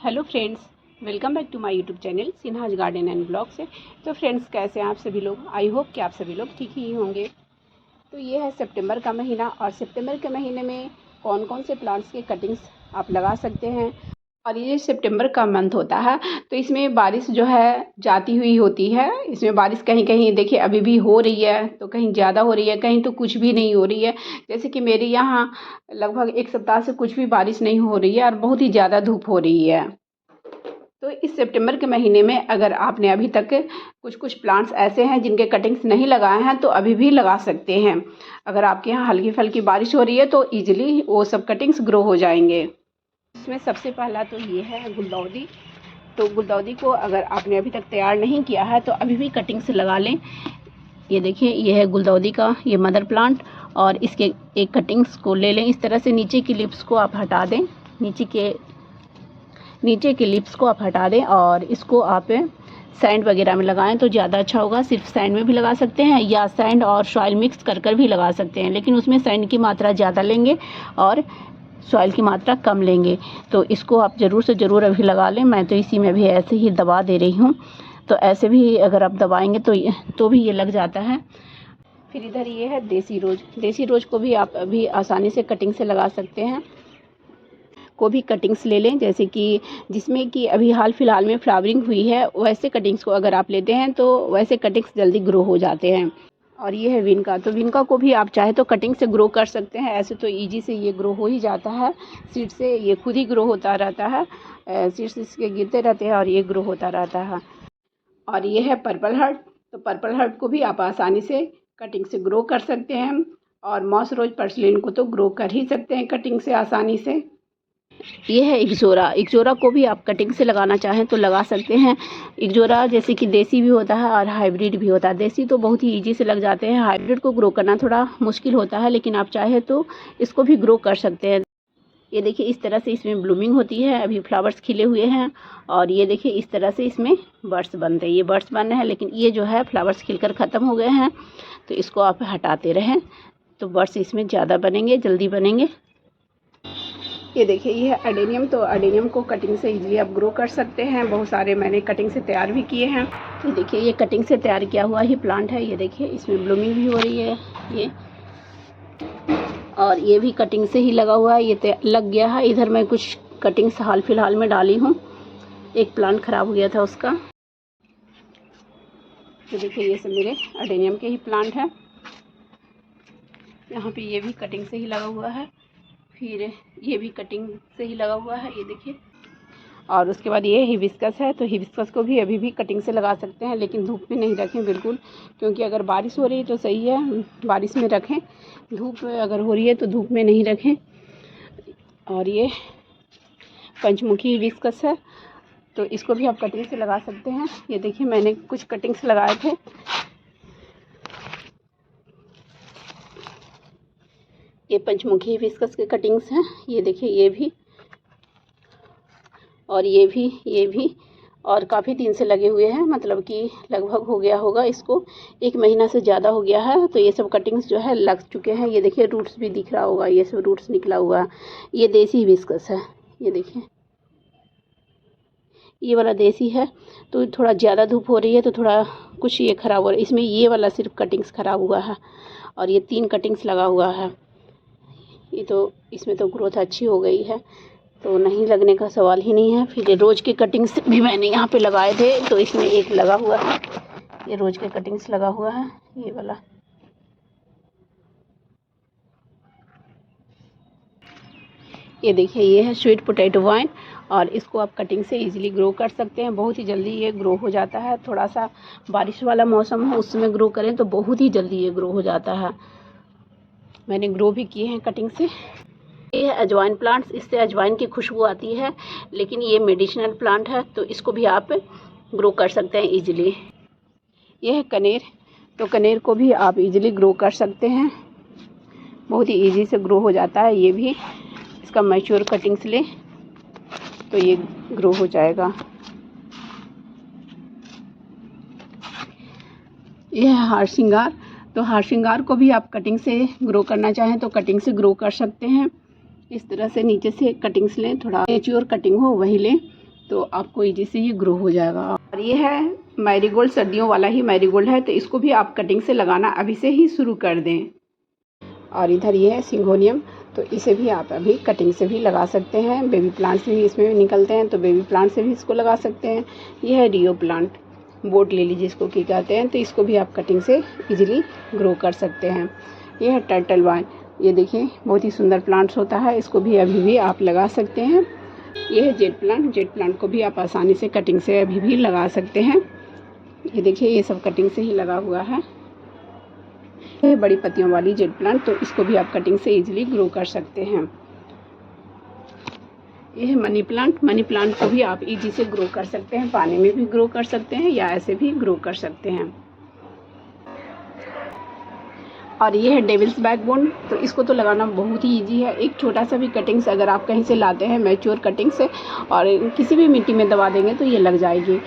Hello friends, welcome back to my YouTube channel Sinha's garden and blog से। तो friends, कैसे हैं आप सभी लोग? आई होप कि आप सभी लोग ठीक ही होंगे। तो ये है सितंबर का महीना, और सितंबर के महीने में कौन कौन से प्लांट्स के कटिंग्स आप लगा सकते हैं। और ये सितंबर का मंथ होता है, तो इसमें बारिश जो है जाती हुई होती है। इसमें बारिश कहीं कहीं देखिए अभी भी हो रही है, तो कहीं ज़्यादा हो रही है, कहीं तो कुछ भी नहीं हो रही है। जैसे कि मेरे यहाँ लगभग एक सप्ताह से कुछ भी बारिश नहीं हो रही है और बहुत ही ज़्यादा धूप हो रही है। तो इस सितंबर के महीने में अगर आपने अभी तक कुछ प्लांट्स ऐसे हैं जिनके कटिंग्स नहीं लगाए हैं, तो अभी भी लगा सकते हैं। अगर आपके यहाँ हल्की फुल्की बारिश हो रही है तो इजीली वो सब कटिंग्स ग्रो हो जाएंगे। इसमें सबसे पहला तो ये है गुलदाउदी। तो गुलदाउदी को अगर आपने अभी तक तैयार नहीं किया है तो अभी भी कटिंग्स लगा लें। ये देखिए, ये है गुलदाउदी का ये मदर प्लांट, और इसके एक कटिंग्स को ले लें। इस तरह से नीचे की लिप्स को आप हटा दें, नीचे के लिप्स को आप हटा दें, और इसको आप सैंड वगैरह में लगाएं तो ज़्यादा अच्छा होगा। सिर्फ सैंड में भी लगा सकते हैं या सैंड और सॉइल मिक्स कर भी लगा सकते हैं, लेकिन उसमें सैंड की मात्रा ज़्यादा लेंगे और सॉइल की मात्रा कम लेंगे। तो इसको आप ज़रूर से ज़रूर अभी लगा लें। मैं तो इसी में भी ऐसे ही दबा दे रही हूँ, तो ऐसे भी अगर आप दबाएंगे तो भी ये लग जाता है। फिर इधर ये है देसी रोज़। देसी रोज़ को भी आप अभी आसानी से कटिंग से लगा सकते हैं। को भी कटिंग्स ले लें, जैसे कि जिसमें कि अभी हाल फिलहाल में फ्लावरिंग हुई है, वैसे कटिंग्स को अगर आप लेते हैं तो वैसे कटिंग्स जल्दी ग्रो हो जाते हैं। और ये है विनका। तो विनका को भी आप चाहे तो कटिंग से ग्रो कर सकते हैं। ऐसे तो ईजी से ये ग्रो हो ही जाता है, सीड से ये खुद ही ग्रो होता रहता है। सीड्स इसके गिरते रहते हैं और ये ग्रो होता रहता है। और ये है पर्पल हार्ट। तो पर्पल हार्ट को भी आप आसानी से कटिंग से ग्रो कर सकते हैं। और मॉस रोज पर्सलिन को तो ग्रो कर ही सकते हैं कटिंग से आसानी से। ये है इक्जोरा। इक्जोरा को भी आप कटिंग से लगाना चाहें तो लगा सकते हैं। इक्जोरा जैसे कि देसी भी होता है और हाइब्रिड भी होता है। देसी तो बहुत ही इजी से लग जाते हैं, हाइब्रिड को ग्रो करना थोड़ा मुश्किल होता है, लेकिन आप चाहे तो इसको भी ग्रो कर सकते हैं। ये देखिए, इस तरह से इसमें ब्लूमिंग होती है, अभी फ्लावर्स खिले हुए हैं। और ये देखिए, इस तरह से इसमें बर्ड्स बनते हैं। ये बर्ड्स बन रहे हैं, लेकिन ये जो है फ्लावर्स खिलकर ख़त्म हो गए हैं, तो इसको आप हटाते रहें तो बर्ड्स इसमें ज़्यादा बनेंगे, जल्दी बनेंगे। ये देखिए, ये है अडेनियम। तो अडेनियम को कटिंग से इजीली आप ग्रो कर सकते हैं। बहुत सारे मैंने कटिंग से तैयार भी किए हैं। ये देखिए, ये कटिंग से तैयार किया हुआ ही प्लांट है। ये देखिए, इसमें ब्लूमिंग भी हो रही है ये, और ये भी कटिंग से ही लगा हुआ है। ये लग गया है। इधर मैं कुछ कटिंग्स हाल फिलहाल में डाली हूँ। एक प्लांट ख़राब हो गया था उसका। तो देखिए, ये सब मेरे अडेनियम के ही प्लांट है। यहाँ पे ये भी कटिंग से ही लगा हुआ है। फिर ये भी कटिंग से ही लगा हुआ है, ये देखिए। और उसके बाद ये हिबिस्कस है। तो हिबिस्कस को भी अभी भी कटिंग से लगा सकते हैं, लेकिन धूप में नहीं रखें बिल्कुल, क्योंकि अगर बारिश हो रही है तो सही है, बारिश में रखें। धूप अगर हो रही है तो धूप में नहीं रखें। और ये पंचमुखी हिबिस्कस है, तो इसको भी आप कटिंग से लगा सकते हैं। ये देखिए, मैंने कुछ कटिंग्स लगाए थे। ये पंचमुखी हिबिस्कस के कटिंग्स हैं। ये देखिए, ये भी और ये भी और काफ़ी दिन से लगे हुए हैं, मतलब कि लगभग हो गया होगा इसको 1 महीना से ज़्यादा हो गया है। तो ये सब कटिंग्स जो है लग चुके हैं। ये देखिए, रूट्स भी दिख रहा होगा, ये सब रूट्स निकला हुआ है। ये देसी हिबिस्कस है, ये देखिए, ये वाला देसी है। तो थोड़ा ज़्यादा धूप हो रही है तो थोड़ा कुछ ये ख़राब हो रहा है। इसमें ये वाला सिर्फ कटिंग्स ख़राब हुआ है, और ये 3 कटिंग्स लगा हुआ है। ये तो इसमें तो ग्रोथ अच्छी हो गई है, तो नहीं लगने का सवाल ही नहीं है। फिर ये रोज़ के कटिंग्स भी मैंने यहाँ पे लगाए थे, तो इसमें एक लगा हुआ है। ये रोज़ के कटिंग्स लगा हुआ है, ये वाला। ये देखिए, ये है स्वीट पोटैटो वाइन, और इसको आप कटिंग से इजीली ग्रो कर सकते हैं। बहुत ही जल्दी ये ग्रो हो जाता है। थोड़ा सा बारिश वाला मौसम हो उसमें ग्रो करें तो बहुत ही जल्दी ये ग्रो हो जाता है। मैंने ग्रो भी किए हैं कटिंग से। ये है अजवाइन प्लांट्स। इससे अजवाइन की खुशबू आती है, लेकिन ये मेडिसिनल प्लांट है, तो इसको भी आप ग्रो कर सकते हैं इजीली। ये है कनेर। तो कनेर को भी आप इजीली ग्रो कर सकते हैं, बहुत ही इजी से ग्रो हो जाता है। ये भी इसका मैच्योर कटिंग्स लें तो ये ग्रो हो जाएगा। ये है हार श्रृंगार। तो हार श्रृंगार को भी आप कटिंग से ग्रो करना चाहें तो कटिंग से ग्रो कर सकते हैं। इस तरह से नीचे से कटिंग्स लें, थोड़ा मैच्योर कटिंग हो वही लें, तो आपको इजी से ये ग्रो हो जाएगा। और ये है मैरीगोल्ड, सर्दियों वाला ही मैरीगोल्ड है, तो इसको भी आप कटिंग से लगाना अभी से ही शुरू कर दें। और इधर ये है सिंगोनियम, तो इसे भी आप अभी कटिंग से भी लगा सकते हैं। बेबी प्लांट्स भी इसमें निकलते हैं, तो बेबी प्लांट से भी इसको लगा सकते हैं। यह है रियो प्लांट, बोट लिली जिसको की कहते हैं, तो इसको भी आप कटिंग से इजीली ग्रो कर सकते हैं। यह है टर्टल वाइन, ये देखिए बहुत ही सुंदर प्लांट्स होता है, इसको भी अभी भी आप लगा सकते हैं। यह है जेट प्लांट, जेट प्लांट को भी आप आसानी से कटिंग से अभी भी लगा सकते हैं। ये देखिए ये सब कटिंग से ही लगा हुआ है। ये बड़ी पत्तियों वाली जेट प्लांट, तो इसको भी आप कटिंग से इजीली ग्रो कर सकते हैं। ये है मनी प्लांट, मनी प्लांट को भी आप इजी से ग्रो कर सकते हैं, पानी में भी ग्रो कर सकते हैं या ऐसे भी ग्रो कर सकते हैं। और ये है डेविल्स बैकबोन, तो इसको तो लगाना बहुत ही इजी है। एक छोटा सा भी कटिंग्स अगर आप कहीं से लाते हैं मैच्योर कटिंग से और किसी भी मिट्टी में दबा देंगे तो ये लग जाएगी।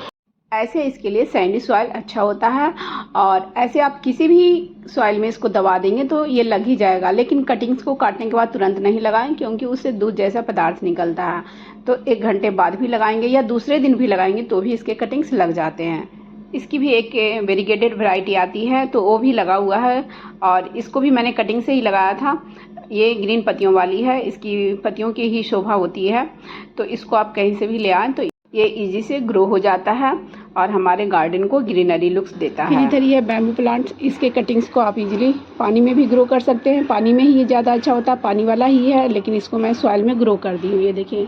ऐसे इसके लिए सैंडी सॉइल अच्छा होता है, और ऐसे आप किसी भी सॉइल में इसको दबा देंगे तो ये लग ही जाएगा। लेकिन कटिंग्स को काटने के बाद तुरंत नहीं लगाएं, क्योंकि उससे दूध जैसा पदार्थ निकलता है, तो 1 घंटे बाद भी लगाएंगे या दूसरे दिन भी लगाएंगे तो भी इसके कटिंग्स लग जाते हैं। इसकी भी एक वेरीगेटेड वैरायटी आती है, तो वो भी लगा हुआ है, और इसको भी मैंने कटिंग से ही लगाया था। ये ग्रीन पत्तियों वाली है, इसकी पत्तियों की ही शोभा होती है, तो इसको आप कहीं से भी ले आएँ तो ये इजी से ग्रो हो जाता है और हमारे गार्डन को ग्रीनरी लुक्स देता है। इधर ये बैम्बू प्लांट, इसके कटिंग्स को आप इजीली पानी में भी ग्रो कर सकते हैं। पानी में ही ये ज़्यादा अच्छा होता है, पानी वाला ही है, लेकिन इसको मैं सॉइल में ग्रो कर दी हूँ। ये देखिए,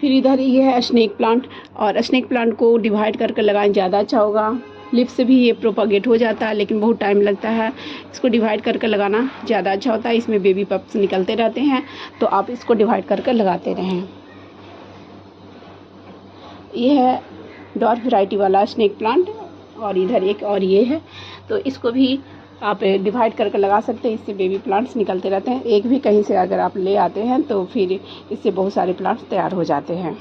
फिर इधर ये है स्नेक प्लांट, और स्नेक प्लांट को डिवाइड करके लगाएं ज़्यादा अच्छा होगा। लिप से भी ये प्रोपागेट हो जाता है, लेकिन बहुत टाइम लगता है। इसको डिवाइड करके लगाना ज़्यादा अच्छा होता है, इसमें बेबी पप्स निकलते रहते हैं, तो आप इसको डिवाइड करके लगाते रहें। ये है डॉर्फ वैरायटी वाला स्नेक प्लांट, और इधर एक और ये है, तो इसको भी आप डिवाइड करके लगा सकते हैं, इससे बेबी प्लांट्स निकलते रहते हैं। एक भी कहीं से अगर आप ले आते हैं तो फिर इससे बहुत सारे प्लांट्स तैयार हो जाते हैं।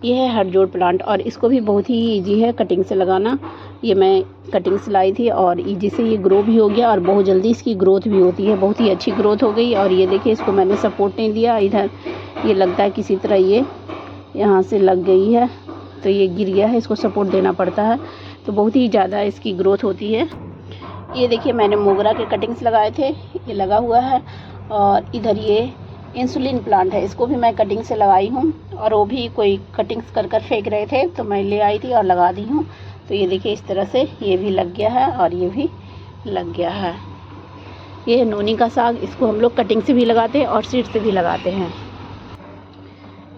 ये है हरजोड़ प्लांट, और इसको भी बहुत ही इजी है कटिंग से लगाना। ये मैं कटिंग से लाई थी और इजी से ये ग्रो भी हो गया, और बहुत जल्दी इसकी ग्रोथ भी होती है, बहुत ही अच्छी ग्रोथ हो गई। और ये देखिए, इसको मैंने सपोर्ट नहीं दिया, इधर ये लगता है किसी तरह ये यहाँ से लग गई है, तो ये गिर गया है, इसको सपोर्ट देना पड़ता है, तो बहुत ही ज़्यादा इसकी ग्रोथ होती है। ये देखिए, मैंने मोगरा के कटिंग्स लगाए थे, ये लगा हुआ है। और इधर ये इंसुलिन प्लांट है, इसको भी मैं कटिंग से लगाई हूँ, और वो भी कोई कटिंग्स कर कर फेंक रहे थे तो मैं ले आई थी और लगा दी हूँ। तो ये देखिए, इस तरह से ये भी लग गया है और ये भी लग गया है। ये है नोनी का साग, इसको हम लोग कटिंग से भी लगाते हैं और सीड से भी लगाते हैं।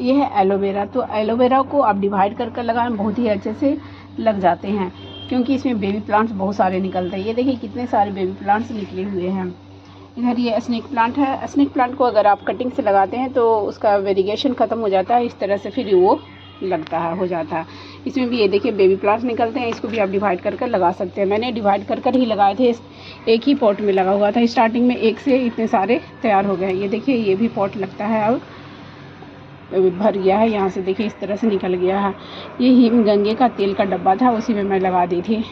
ये है एलोवेरा, तो एलोवेरा को आप डिवाइड कर कर लगाएं, बहुत ही अच्छे से लग जाते हैं, क्योंकि इसमें बेबी प्लांट्स बहुत सारे निकलते हैं। ये देखिए कितने सारे बेबी प्लांट्स निकले हुए हैं। इधर ये स्नेक प्लांट है, स्नेक प्लांट को अगर आप कटिंग से लगाते हैं तो उसका वेरिगेशन ख़त्म हो जाता है, इस तरह से फिर वो लगता है, हो जाता है। इसमें भी ये देखिए बेबी प्लांट्स निकलते हैं, इसको भी आप डिवाइड कर कर लगा सकते हैं। मैंने डिवाइड कर कर ही लगाए थे, एक ही पॉट में लगा हुआ था, स्टार्टिंग में एक से इतने सारे तैयार हो गए। ये देखिए, ये भी पॉट लगता है, अब भर गया है, यहाँ से देखिए इस तरह से निकल गया है। ये हिमगंगे का तेल का डब्बा था, उसी में मैं लगा दी थी।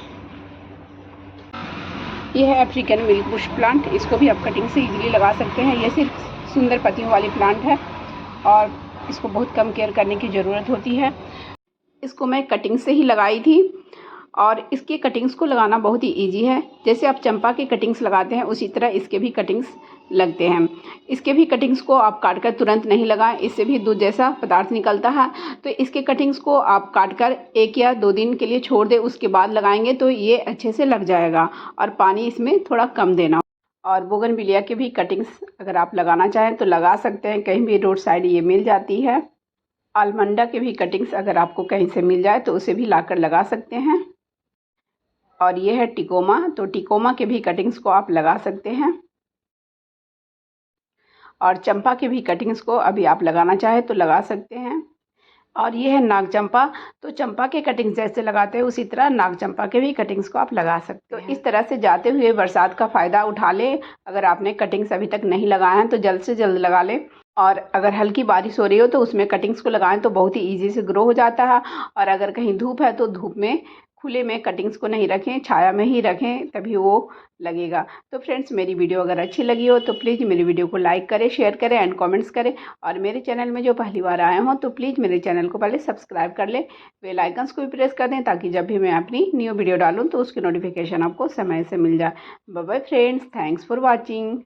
ये है अफ्रीकन मिल्क बुश प्लांट, इसको भी आप कटिंग से इजीली लगा सकते हैं। ये सिर्फ सुंदर पत्तियों वाली प्लांट है और इसको बहुत कम केयर करने की ज़रूरत होती है। इसको मैं कटिंग से ही लगाई थी, और इसके कटिंग्स को लगाना बहुत ही इजी है। जैसे आप चंपा के कटिंग्स लगाते हैं उसी तरह इसके भी कटिंग्स लगते हैं। इसके भी कटिंग्स को आप काट कर तुरंत नहीं लगाएं, इससे भी दूध जैसा पदार्थ निकलता है। तो इसके कटिंग्स को आप काट कर 1 या 2 दिन के लिए छोड़ दें, उसके बाद लगाएंगे तो ये अच्छे से लग जाएगा, और पानी इसमें थोड़ा कम देना। और बोगनविलिया के भी कटिंग्स अगर आप लगाना चाहें तो लगा सकते हैं, कहीं भी रोड साइड ये मिल जाती है। आलमंडा के भी कटिंग्स अगर आपको कहीं से मिल जाए तो उसे भी लाकर लगा सकते हैं। और ये है टिकोमा, तो टिकोमा के भी कटिंग्स को आप लगा सकते हैं। और चंपा के भी कटिंग्स को अभी आप लगाना चाहे तो लगा सकते हैं। और ये है नाग चंपा, तो चंपा के कटिंग्स जैसे लगाते हैं उसी तरह नाग चंपा के भी कटिंग्स को आप लगा सकते हैं। तो इस तरह से जाते हुए बरसात का फ़ायदा उठा लें। अगर आपने कटिंग्स अभी तक नहीं लगाए हैं तो जल्द से जल्द लगा लें, और अगर हल्की बारिश हो रही हो तो उसमें कटिंग्स को लगाएं तो बहुत ही ईजी से ग्रो हो जाता है। और अगर कहीं धूप है तो धूप में खुले में कटिंग्स को नहीं रखें, छाया में ही रखें, तभी वो लगेगा। तो फ्रेंड्स, मेरी वीडियो अगर अच्छी लगी हो तो प्लीज़ मेरी वीडियो को लाइक करें, शेयर करें एंड कमेंट्स करें। और मेरे चैनल में जो पहली बार आए हों तो प्लीज़ मेरे चैनल को पहले सब्सक्राइब कर लें, बेल आइकन्स को भी प्रेस कर दें, ताकि जब भी मैं अपनी न्यू वीडियो डालूँ तो उसकी नोटिफिकेशन आपको समय से मिल जाए। Bye bye friends, thanks for watching.